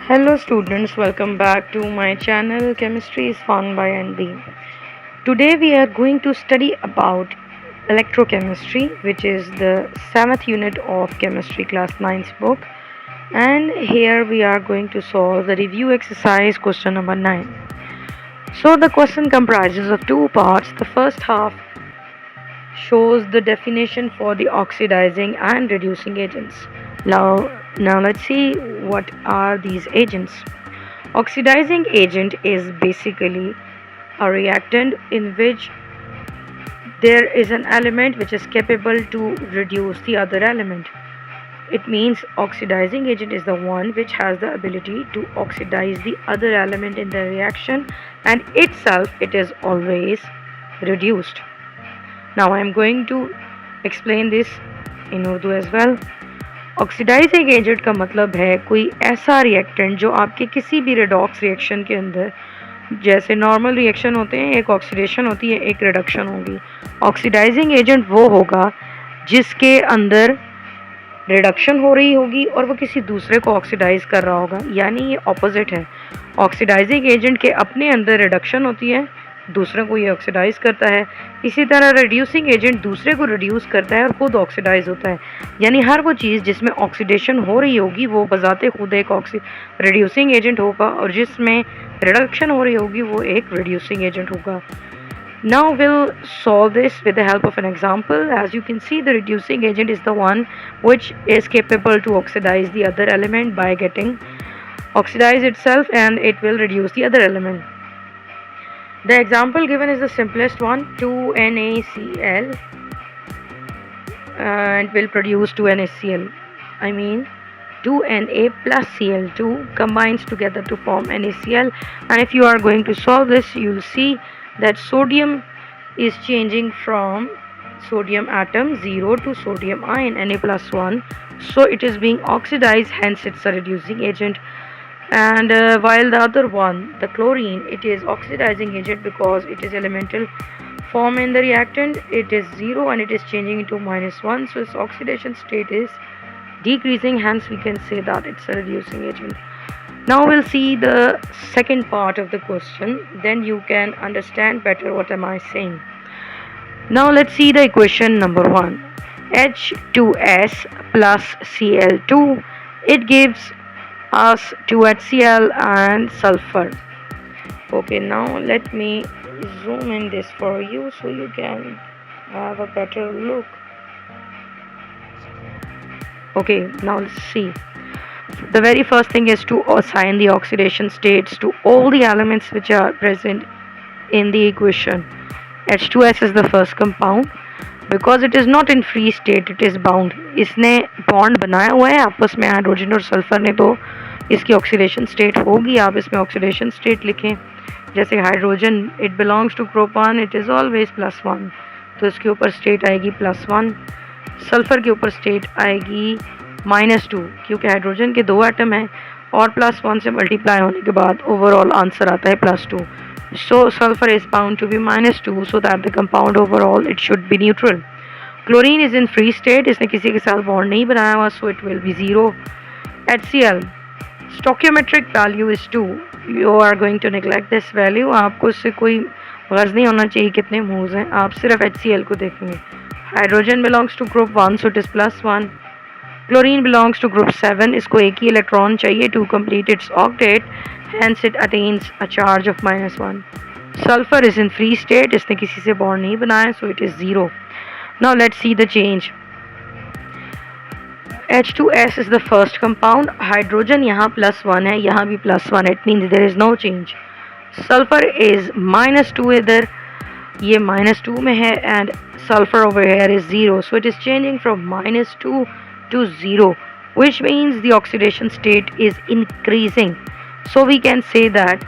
Hello students, welcome back to my channel Chemistry is Fun by NB. Today we are going to study about electrochemistry, which is the 7th unit of chemistry class 9's book, and here we are going to solve the review exercise question number 9. So the question comprises of two parts. The first half shows the definition for the oxidizing and reducing agents. Now let's see what are these agents. Oxidizing agent is basically a reactant in which there is an element which is capable to reduce the other element. It means oxidizing agent is the one which has the ability to oxidize the other element in the reaction, and itself it is always reduced. Now I am going to explain this in Urdu as well. Oxidising agent का मतलब है कोई ऐसा reactant जो आपके किसी भी redox reaction के अंदर, जैसे नॉर्मल रिएक्शन होते हैं, एक ऑक्सीडेशन होती है, एक रिडक्शन होगी। ऑक्सीडाइजिंग एजेंट वो होगा जिसके अंदर रिडक्शन हो रही होगी और वो किसी दूसरे को ऑक्सीडाइज कर रहा होगा, यानी ये ऑपोजिट है। ऑक्सीडाइजिंग एजेंट के अपने अंदर रिडक्शन होती है, दूसरे को ये ऑक्सीडाइज करता है। इसी तरह रिड्यूसिंग एजेंट दूसरे को रिड्यूस करता है और खुद ऑक्सीडाइज होता है। यानी हर वो चीज़ जिसमें ऑक्सीडेशन हो रही होगी वो बजाते खुद एक रिड्यूसिंग एजेंट होगा, और जिसमें रिडक्शन हो रही होगी वो एक रिड्यूसिंग एजेंट होगा। Now we'll solve this with the help of an example. As you can see, the reducing agent is the one which is capable to oxidize the other element by getting oxidized itself, and it will reduce the other element. The example given is the simplest one, 2NaCl, and will produce 2NaCl. I mean 2Na plus Cl2 combines together to form NaCl, and if you are going to solve this, you will see that sodium is changing from sodium atom 0 to sodium ion Na plus 1, so it is being oxidized, hence it's a reducing agent. And while the other one, the chlorine, it is oxidizing agent because it is elemental form in the reactant. It is 0 and it is changing into -1, so its oxidation state is decreasing, hence we can say that it's a reducing agent. Now we'll see the second part of the question, then you can understand better what am I saying. Now let's see the equation number 1. H2S plus Cl2, it gives us 2HCl and sulfur. Okay, now let me zoom in this for you so you can have a better look. Okay, now let's see. The very first thing is to assign the oxidation states to all the elements which are present in the equation. H2S is the first compound. Because it is not in free state, it is bound. इसने bond बनाया हुआ है आपस में hydrogen और sulphur ने, तो इसकी ऑक्सीडेशन स्टेट होगी। आप इसमें ऑक्सीडेशन स्टेट लिखें, जैसे hydrogen it belongs to group 1, it is always +1, तो इसके ऊपर स्टेट आएगी +1। सल्फर के ऊपर स्टेट आएगी -2, क्योंकि हाइड्रोजन के 2 एटम हैं और +1 से मल्टीप्लाई होने के बाद ओवरऑल आंसर आता है +2. So sulfur is bound to be -2, so that the compound overall it should be neutral. Chlorine is in free state, इसने किसी के साथ बॉन्ड नहीं बनाया हुआ, so it will be 0. HCl stoichiometric value is 2. You are going to neglect this value. आपको इससे कोई गर्ज नहीं होना चाहिए कितने मोल्स हैं, आप सिर्फ HCl को देखेंगे. Hydrogen belongs to group 1, so it is +1. Chlorine belongs to group 7, इसको एक ही इलेक्ट्रॉन चाहिए to complete its octet, hence it attains a charge of -1. Sulfur is in free state, इसने किसी से बॉन्ड नहीं बनाया, so it is 0. Now let's see the change. H2S is the first compound. Hydrogen यहाँ +1 है, यहाँ भी +1, it means there is no change. Sulfur is -2 इधर, ये -2 में है, and sulfur over here is 0, so it is changing from -2 to 0, which means the oxidation state is increasing. So we can say that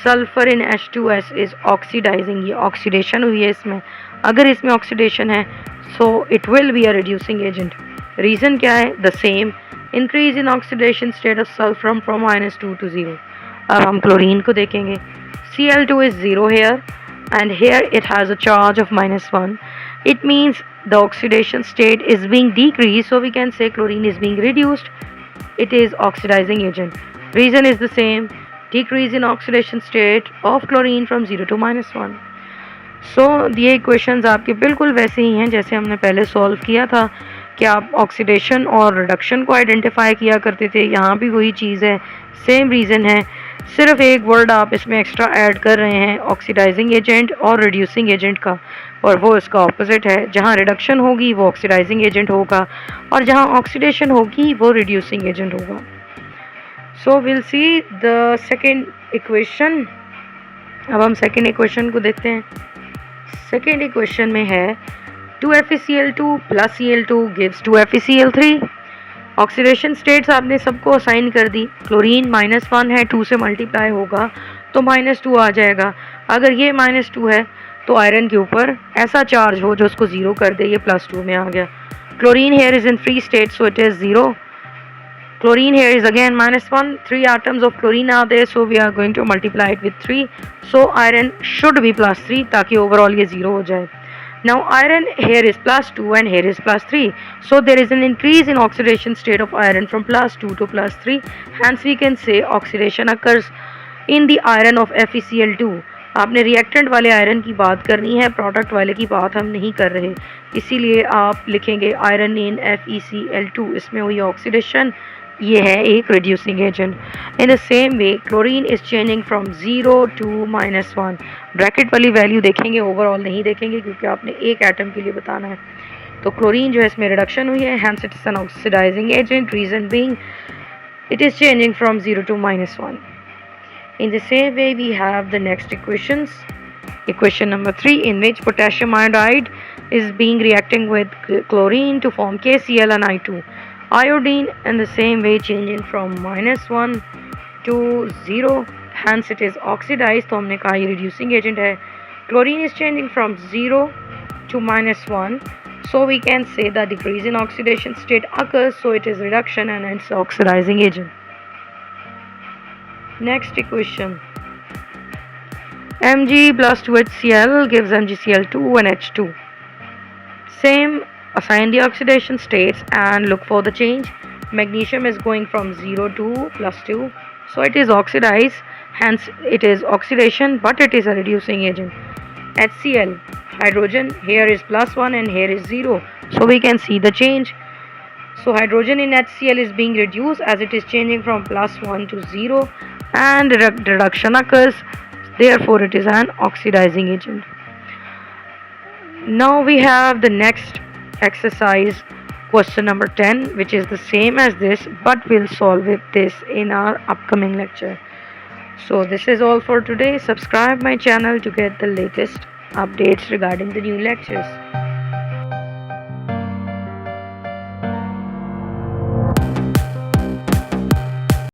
sulfur in H2S is oxidizing. ये oxidation हुई है इसमें, अगर इसमें oxidation है so it will be a reducing agent. Reason क्या है? The same, increase in oxidation state of sulfur from -2 to 0. अब हम chlorine को देखेंगे. Cl2 is 0 here, and here it has a charge of -1. It means the oxidation state is being decreased, so we can say chlorine is being reduced. It is oxidizing agent. Reason is the same, decrease in oxidation state of chlorine from 0 to -1. सो ये equations आपके बिल्कुल वैसे ही हैं जैसे हमने पहले solve किया था कि आप ऑक्सीडेशन और रिडक्शन को आइडेंटिफाई किया करते थे। यहाँ भी वही चीज़ है, सेम रीज़न है, सिर्फ एक वर्ड आप इसमें एक्स्ट्रा ऐड कर रहे हैं ऑक्सीडाइजिंग एजेंट और रिड्यूसिंग एजेंट का, और वो इसका ऑपोजिट है। जहाँ रिडक्शन होगी वो ऑक्सीडाइजिंग एजेंट होगा और जहाँ ऑक्सीडेशन होगी वो रिड्यूसिंग एजेंट होगा। So will see the second equation. अब हम सेकेंड इक्वेशन को देखते हैं। सेकेंड इक्वेशन में है 2FeCl2 plus Cl2 gives 2FeCl3। Oxidation states आपने सबको असाइन कर दी। क्लोरीन -1 है, 2 से मल्टीप्लाई होगा तो -2 आ जाएगा। अगर ये -2 है तो आयरन के ऊपर ऐसा चार्ज हो जो उसको ज़ीरो कर दे, ये +2 में आ गया। Chlorine here is in free state so it is 0। Chlorine here is again -1. 3 atoms of chlorine are there, so we are going to multiply it with 3. So iron should be +3 ताकि overall ये 0 हो जाए. Now iron here is +2 and here is +3. So there is an increase in oxidation state of iron from +2 to +3. Hence we can say oxidation occurs in the iron of FeCl2. आपने reactant वाले iron की बात करनी है, product वाले की बात हम नहीं कर रहे, इसीलिए आप लिखेंगे आयरन इन FeCl2। इसमें हुई ऑक्सीडेशन, ये है एक reducing agent. In the same way chlorine is changing from 0 to -1। Bracket वाली वैल्यू देखेंगे, ओवरऑल नहीं देखेंगे क्योंकि आपने एक एटम के लिए बताना है। तो क्लोरीन जो है इसमें रिडक्शन हुई है, hence it is an oxidising agent, reason being it is changing from 0 to -1. In the same way we have the next equations. Equation number 3 in which potassium iodide is being reacting with chlorine to form KCl and I2. Iodine in the same way changing from -1 to 0, hence it is oxidized, तो हमने कहा ये reducing agent है। Chlorine is changing from 0 to -1, so we can say the decrease in oxidation state occurs, so it is reduction and it's oxidizing agent. Next equation, Mg plus 2HCl gives MgCl2 and H2. Same, assign the oxidation states and look for the change. Magnesium is going from 0 to +2, so it is oxidized, hence it is oxidation, but it is a reducing agent. HCl, hydrogen here is +1 and here is 0, so we can see the change. So hydrogen in HCl is being reduced as it is changing from +1 to 0 and reduction occurs, therefore it is an oxidizing agent. Now we have the next exercise, question number 10, which is the same as this, but we'll solve this in our upcoming lecture. So this is all for today. Subscribe my channel to get the latest updates regarding the new lectures.